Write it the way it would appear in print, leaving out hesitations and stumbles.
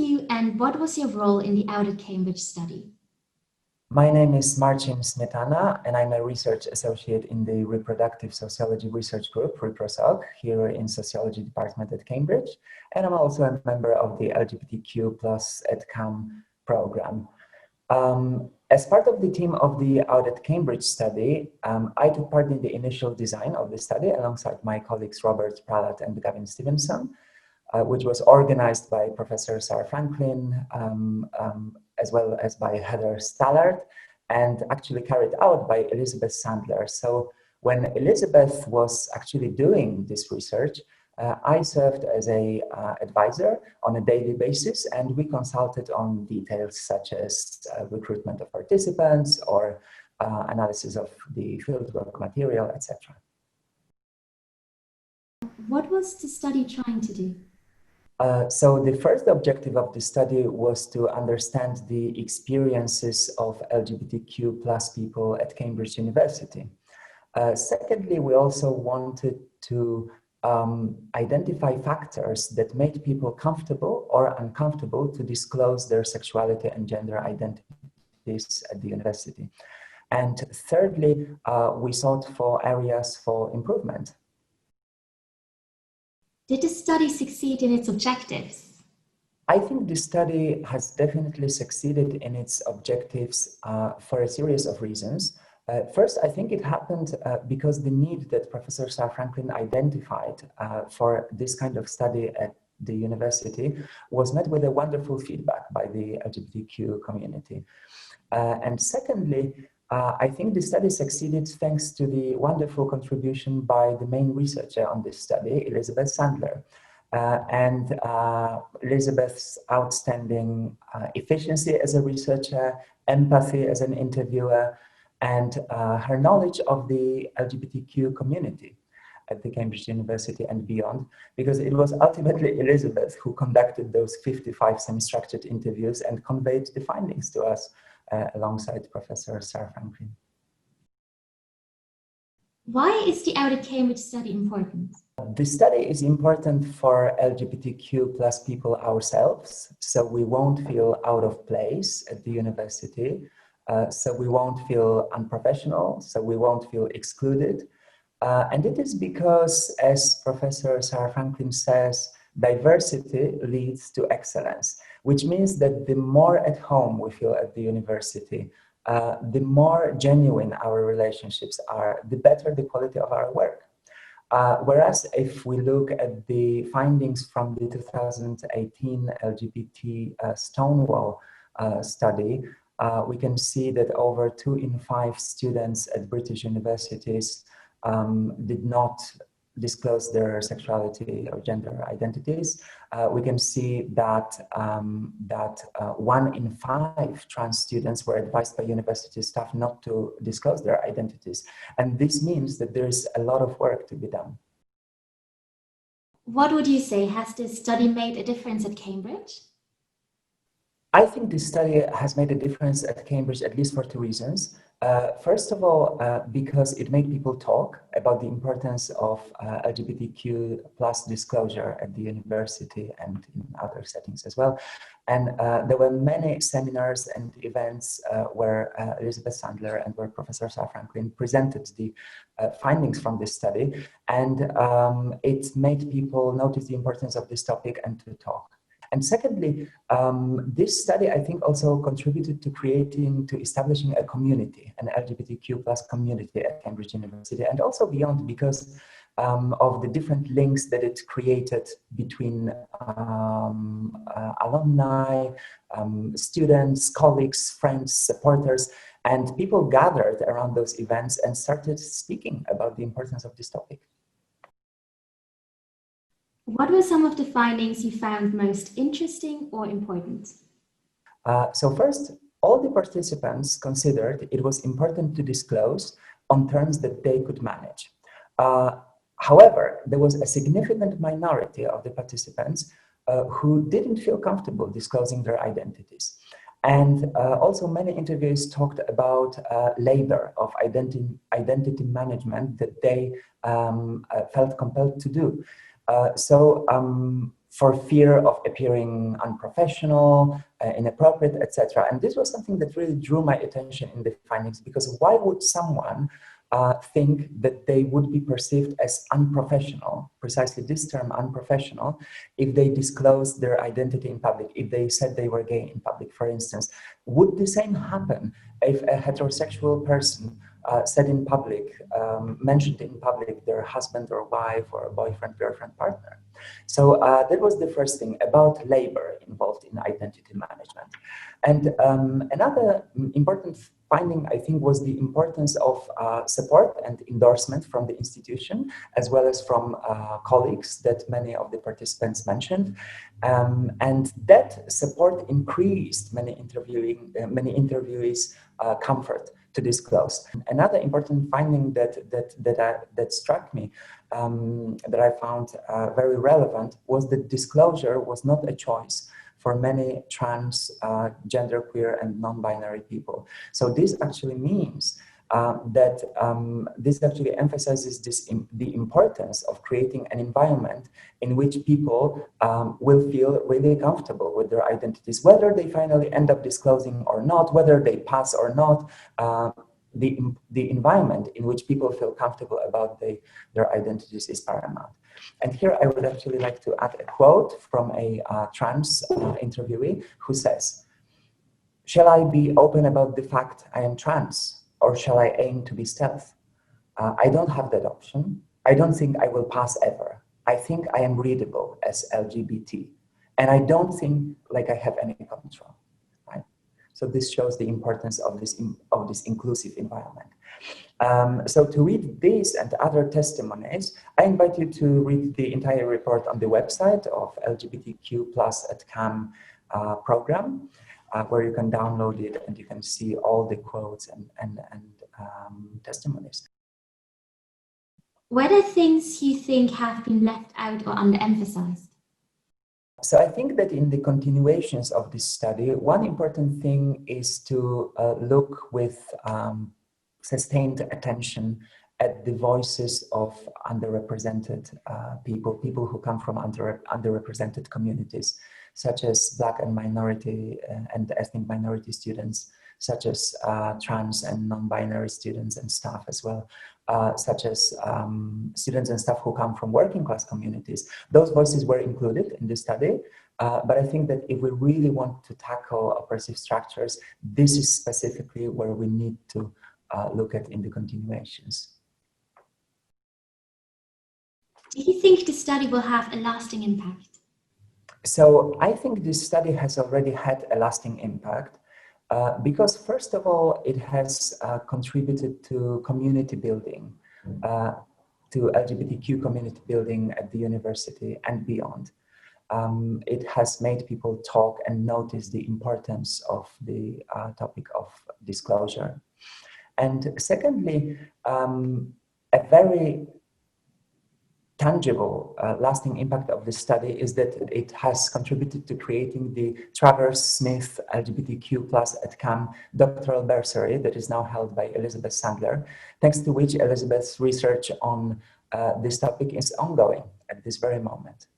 you and what was your role in the Outed Cambridge study? My name is Marcin Smietana, and I'm a research associate in the Reproductive Sociology Research Group, ReproSoc, here in Sociology Department at Cambridge. And I'm also a member of the LGBTQ plus EdCam program. As part of the team of the Outed Cambridge study, I took part in the initial design of the study alongside my colleagues Robert Pralat and Gavin Stevenson, which was organized by Professor Sarah Franklin, as well as by Heather Stallard, and actually carried out by Elisabeth Sandler. So when Elisabeth was actually doing this research, I served as an advisor on a daily basis, and we consulted on details such as recruitment of participants or analysis of the fieldwork material, etc. What was the study trying to do? So the first objective of the study was to understand the experiences of LGBTQ plus people at Cambridge University. Secondly, we also wanted to identify factors that made people comfortable or uncomfortable to disclose their sexuality and gender identities at the university. And thirdly, we sought for areas for improvement. Did the study succeed in its objectives? I think the study has definitely succeeded in its objectives for a series of reasons. First, I think it happened because the need that Professor Sarah Franklin identified for this kind of study at the university was met with a wonderful feedback by the LGBTQ community. And secondly, I think the study succeeded thanks to the wonderful contribution by the main researcher on this study, Elisabeth Sandler. And Elisabeth's outstanding efficiency as a researcher, empathy as an interviewer, and her knowledge of the LGBTQ community at the Cambridge University and beyond, because it was ultimately Elisabeth who conducted those 55 semi-structured interviews and conveyed the findings to us alongside Professor Sarah Franklin. Why is the Outed Cambridge study important? The study is important for LGBTQ plus people ourselves, so we won't feel out of place at the university, so we won't feel unprofessional, so we won't feel excluded. And it is because, as Professor Sarah Franklin says, diversity leads to excellence, which means that the more at home we feel at the university, the more genuine our relationships are, the better the quality of our work. Whereas if we look at the findings from the 2018 LGBT Stonewall study, we can see that over 2 in 5 students at British universities did not disclose their sexuality or gender identities. We can see that 1 in 5 trans students were advised by university staff not to disclose their identities. And this means that there's a lot of work to be done. What would you say, has this study made a difference at Cambridge? I think this study has made a difference at Cambridge, at least for 2 reasons. First of all, because it made people talk about the importance of LGBTQ plus disclosure at the university and in other settings as well. And there were many seminars and events where Elisabeth Sandler and where Professor Sarah Franklin presented the findings from this study. And it made people notice the importance of this topic and to talk. And secondly, this study, I think, also contributed to establishing a community, an LGBTQ plus community at Cambridge University, and also beyond, because of the different links that it created between alumni, students, colleagues, friends, supporters, and people gathered around those events and started speaking about the importance of this topic. What were some of the findings you found most interesting or important? So first, all the participants considered it was important to disclose on terms that they could manage. However, there was a significant minority of the participants who didn't feel comfortable disclosing their identities. And also many interviews talked about labor of identity management that they felt compelled to do. for fear of appearing unprofessional, inappropriate, etc. And this was something that really drew my attention in the findings, because why would someone think that they would be perceived as unprofessional, precisely this term unprofessional, if they disclosed their identity in public, if they said they were gay in public, for instance? Would the same happen if a heterosexual person said in public, mentioned in public their husband or wife or boyfriend, girlfriend, partner? So that was the first thing about labor involved in identity management. And another important finding, I think, was the importance of support and endorsement from the institution, as well as from colleagues that many of the participants mentioned. And that support increased many interviewees' comfort to disclose. Another important finding that struck me, that I found very relevant, was that disclosure was not a choice for many trans, genderqueer, and non-binary people. So this actually means that this actually emphasizes the importance of creating an environment in which people will feel really comfortable with their identities, whether they finally end up disclosing or not, whether they pass or not. The environment in which people feel comfortable about their identities is paramount. And here I would actually like to add a quote from a trans interviewee who says, "Shall I be open about the fact I am trans, or shall I aim to be stealth? I don't have that option. I don't think I will pass ever. I think I am readable as LGBT, and I don't think like I have any control." Right? So this shows the importance of this inclusive environment. So to read these and other testimonies, I invite you to read the entire report on the website of LGBTQ+ at CAM program, where you can download it and you can see all the quotes and testimonies. What are things you think have been left out or underemphasized? So I think that in the continuations of this study, one important thing is to look with sustained attention at the voices of underrepresented people who come from underrepresented communities, such as Black and minority and ethnic minority students, such as trans and non-binary students and staff as well, such as students and staff who come from working class communities. Those voices were included in the study, but I think that if we really want to tackle oppressive structures, this is specifically where we need to look at in the continuations. Do you think the study will have a lasting impact? So I think this study has already had a lasting impact because, first of all, it has contributed to community building, to LGBTQ community building at the university and beyond. It has made people talk and notice the importance of the topic of disclosure. And secondly, a very tangible, lasting impact of this study is that it has contributed to creating the Travers Smith LGBTQ+ at CAM doctoral bursary that is now held by Elisabeth Sandler, thanks to which Elisabeth's research on this topic is ongoing at this very moment.